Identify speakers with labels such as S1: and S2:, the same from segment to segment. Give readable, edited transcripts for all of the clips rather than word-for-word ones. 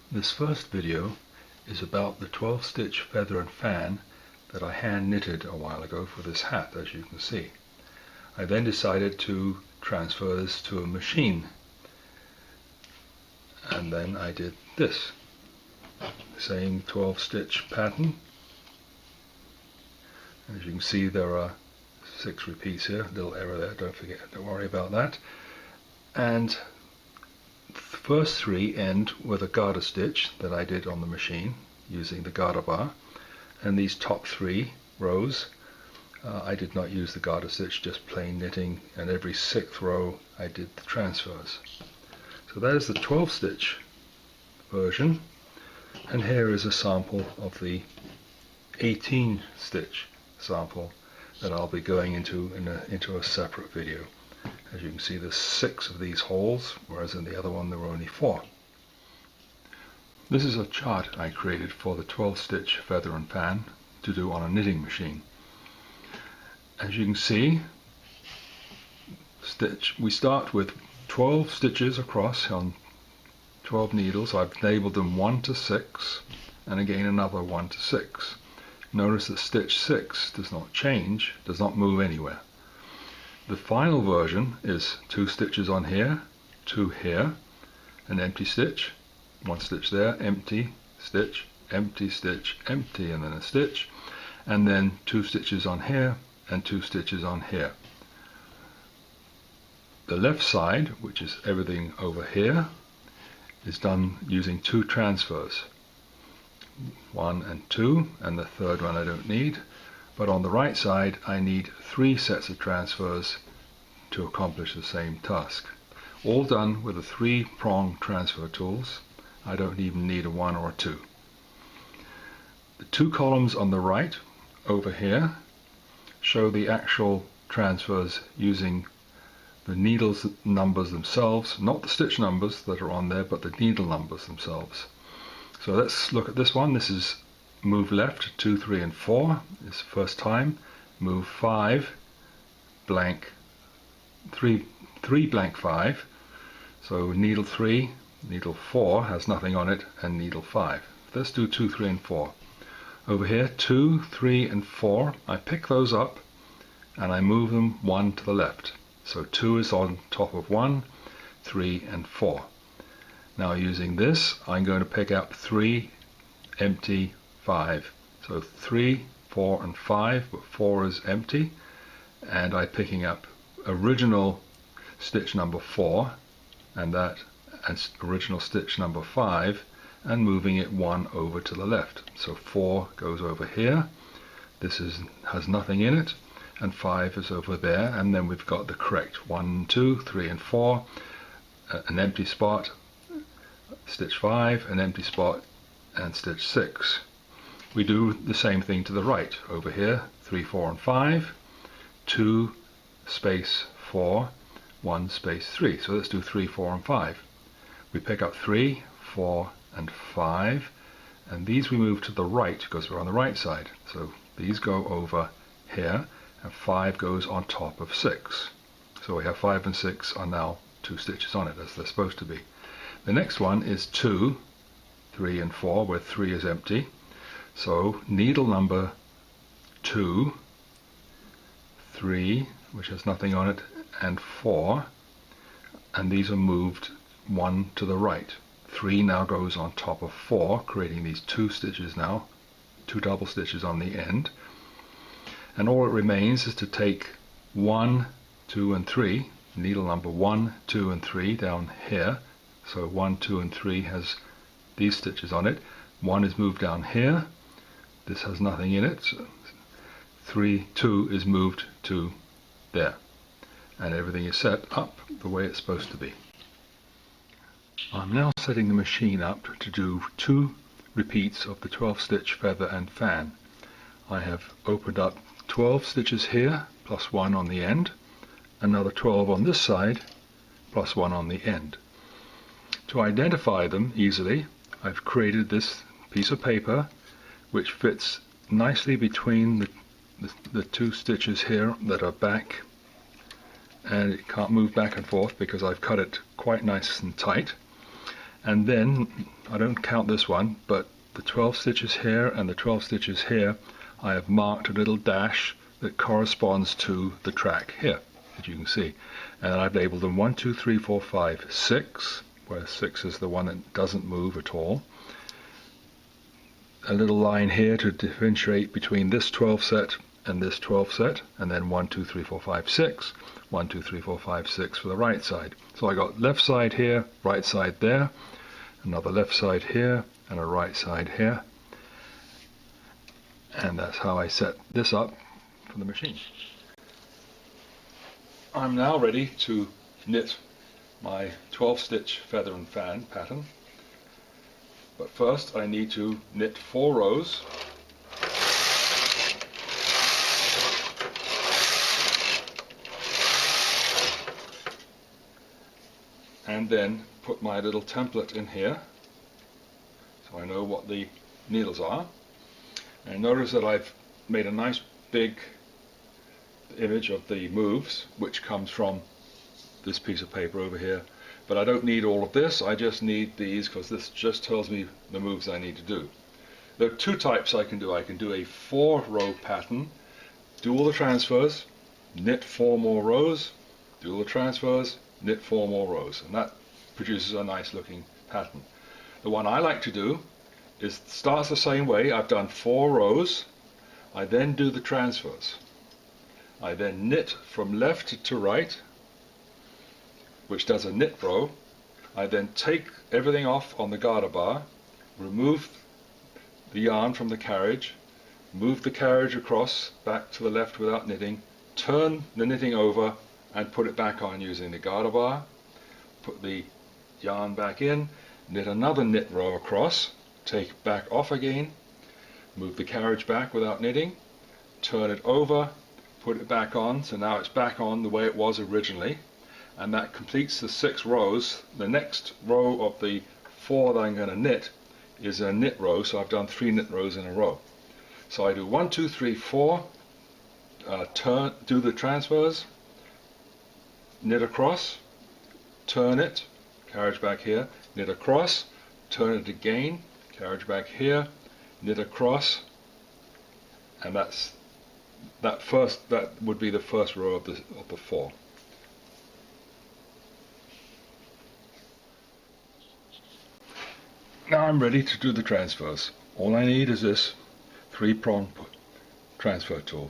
S1: This first video is about the 12 stitch feather and fan that I hand knitted a while ago for this hat, as you can see. I then decided to transfer this to a machine, and then I did this same 12 stitch pattern. As you can see, there are 6 repeats here, little error there, don't worry about that. And the first 3 end with a garter stitch that I did on the machine using the garter bar, and these top 3 rows I did not use the garter stitch, just plain knitting, and every 6th row I did the transfers. So that is the 12 stitch version, and here is a sample of the 18 stitch sample that I'll be going into into a separate video. As you can see, there's 6 of these holes, whereas in the other one there were only 4. This is a chart I created for the 12 stitch feather and fan to do on a knitting machine. As you can see, we start with 12 stitches across on 12 needles. I've labeled them 1 to 6, and again another 1 to 6. Notice that stitch 6 does not change, does not move anywhere. The final version is 2 stitches on here, 2 here, an empty stitch, 1 stitch there, empty stitch, empty stitch, empty, and then a stitch, and then 2 stitches on here and 2 stitches on here. The left side, which is everything over here, is done using 2 transfers, 1 and 2, and the third one I don't need. But on the right side I need 3 sets of transfers to accomplish the same task. All done with the 3-prong transfer tools. I don't even need a 1 or a 2. The 2 columns on the right over here show the actual transfers using the needles numbers themselves, not the stitch numbers that are on there, but the needle numbers themselves. So let's look at this one. This is move left 2, 3 and 4 is first time, move 5 blank 3 blank 5, so needle 3, needle 4 has nothing on it, and needle 5. Let's do 2, 3 and 4. Over here 2, 3 and 4, I pick those up and I move them 1 to the left, so 2 is on top of 1, 3 and 4. Now using this I'm going to pick up 3 empty 5, so 3, 4 and 5, but 4 is empty, and I'm picking up original stitch number 4 and original stitch number 5 and moving it 1 over to the left. So 4 goes over here, this has nothing in it, and 5 is over there, and then we've got the correct 1, 2, 3 and 4, an empty spot, stitch 5, an empty spot, and stitch 6. We do the same thing to the right. Over here 3, 4 and 5, 2 space 4, 1 space 3. So let's do 3, 4 and 5. We pick up 3, 4 and 5, and these we move to the right because we're on the right side. So these go over here, and 5 goes on top of 6. So we have 5 and 6 are now 2 stitches on it, as they're supposed to be. The next one is 2, 3 and 4, where 3 is empty. So needle number 2, 3, which has nothing on it, and 4, and these are moved 1 to the right. 3 now goes on top of 4, creating these 2 stitches now, 2 double stitches on the end. And all it remains is to take 1, 2 and 3, needle number 1, 2 and 3 down here. So 1, 2 and 3 has these stitches on it. 1 is moved down here. This has nothing in it. So 2 is moved to there. And everything is set up the way it's supposed to be. I'm now setting the machine up to do 2 repeats of the 12 stitch feather and fan. I have opened up 12 stitches here, plus 1 on the end, another 12 on this side, plus 1 on the end. To identify them easily, I've created this piece of paper which fits nicely between the 2 stitches here that are back, and it can't move back and forth because I've cut it quite nice and tight. and then I don't count this one, but the 12 stitches here and the 12 stitches here, I have marked a little dash that corresponds to the track here, as you can see, and I've labeled them 1, 2, 3, 4, 5, 6, where 6 is the one that doesn't move at all. A little line here to differentiate between this 12 set and this 12 set, and then 1, 2, 3, 4, 5, 6, 1, 2, 3, 4, 5, 6 for the right side. So I got left side here, right side there, another left side here, and a right side here, and that's how I set this up for the machine. I'm now ready to knit my 12 stitch feather and fan pattern, but first I need to knit 4 rows and then put my little template in here so I know what the needles are. And notice that I've made a nice big image of the moves, which comes from this piece of paper over here, but I don't need all of this, I just need these because this just tells me the moves I need to do. There are 2 types I can do. I can do a 4-row pattern, do all the transfers, knit 4 more rows, do all the transfers, knit 4 more rows, and that produces a nice looking pattern. The one I like to do is starts the same way. I've done 4 rows, I then do the transfers, I then knit from left to right, which does a knit row. I then take everything off on the garter bar, remove the yarn from the carriage, move the carriage across back to the left without knitting, turn the knitting over and put it back on using the garter bar, put the yarn back in, knit another knit row across, take it back off again, move the carriage back without knitting, turn it over, put it back on, so now it's back on the way it was originally, and that completes the 6 rows. The next row of the 4 that I'm going to knit is a knit row, so I've done 3 knit rows in a row. So I do 1, 2, 3, 4, do the transfers, knit across, turn it, carriage back here, knit across, turn it again, carriage back here, knit across, and that would be the first row of the 4. Now I'm ready to do the transfers. All I need is this 3-prong transfer tool.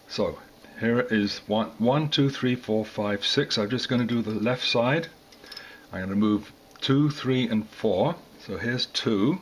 S1: So here is 1, 2, 3, 4, 5, 6. I'm just going to do the left side. I'm going to move 2, 3, and 4. So here's 2.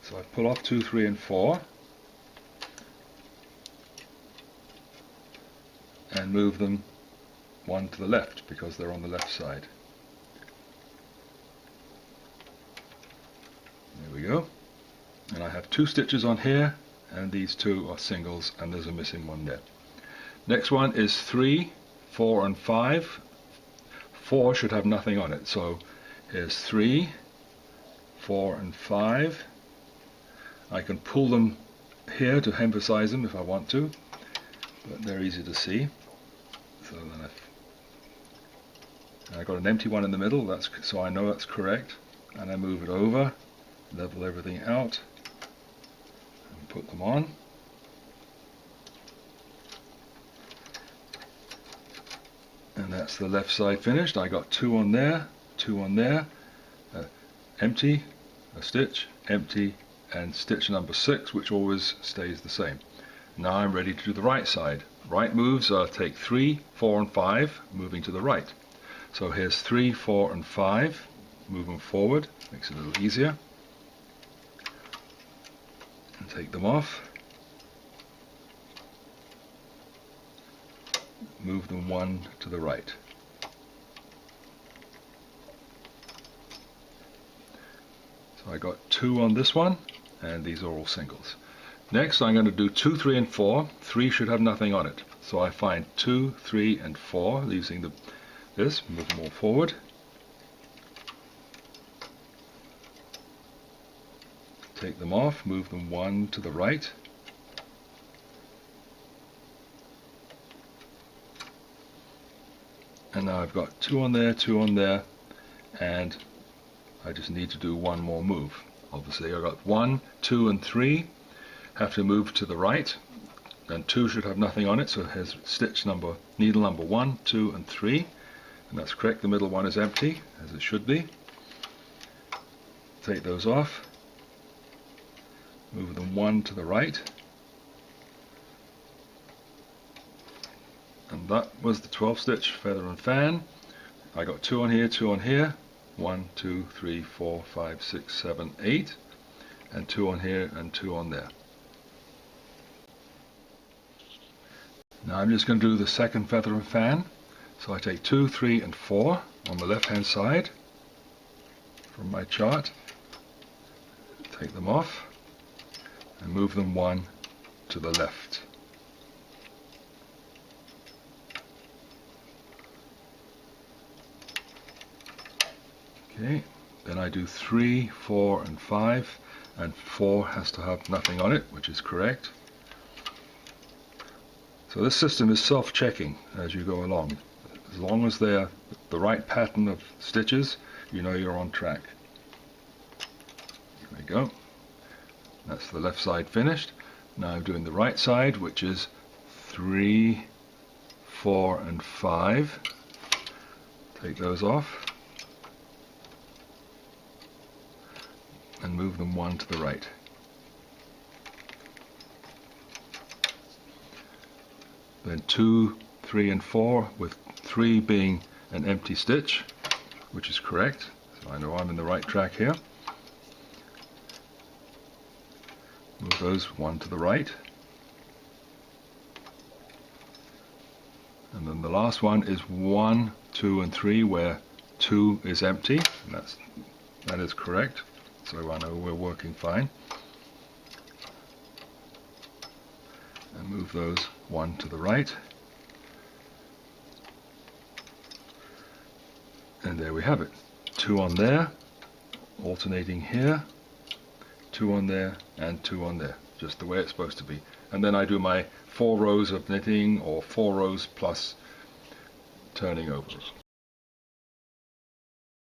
S1: So I pull off 2, 3, and 4 and move them 1 to the left because they're on the left side. There we go. And I have 2 stitches on here, and these 2 are singles, and there's a missing one there. Next one is 3, 4, and 5. 4 should have nothing on it, so here's 3, 4, and 5. I can pull them here to emphasize them if I want to, but they're easy to see. So then I've got an empty one in the middle, so I know that's correct, and I move it over, level everything out, and put them on. And that's the left side finished. I got 2 on there, 2 on there, empty, a stitch, empty, and stitch number 6, which always stays the same. Now I'm ready to do the right side. Right moves are take 3, 4, and 5, moving to the right. So here's 3, 4, and 5, move them forward, makes it a little easier. And take them off. Move them 1 to the right. So I got 2 on this one, and these are all singles. Next I'm going to do 2, 3, and 4. 3 should have nothing on it. So I find 2, 3, and 4, using this, move them all forward. Take them off, move them 1 to the right. And now I've got 2 on there, 2 on there, and I just need to do one more move. Obviously I've got 1, 2 and 3 have to move to the right, and 2 should have nothing on it, so it has needle number 1, 2 and 3, and that's correct. The middle one is empty, as it should be. Take those off, move them 1 to the right, and that was the 12 stitch feather and fan. I got 2 on here, 2 on here, 1, 2, 3, 4, 5, 6, 7, 8, and 2 on here and 2 on there. Now I'm just going to do the second feather and fan. So I take 2, 3 and 4 on the left hand side from my chart, take them off and move them 1 to the left. Okay, then I do 3, 4 and 5, and 4 has to have nothing on it, which is correct. So this system is self-checking as you go along. As long as they're the right pattern of stitches, you know you're on track. There we go. That's the left side finished. Now I'm doing the right side, which is 3, 4 and 5. Take those off and move them 1 to the right. Then 2, 3 and 4, with 3 being an empty stitch, which is correct, so I know I'm in the right track here. Move those 1 to the right. And then the last one is 1, 2 and 3, where 2 is empty, and that is correct, so I know we're working fine. And move those 1 to the right. And there we have it. 2 on there, alternating here, 2 on there, and 2 on there, just the way it's supposed to be. And then I do my 4 rows of knitting, or 4 rows plus turning over.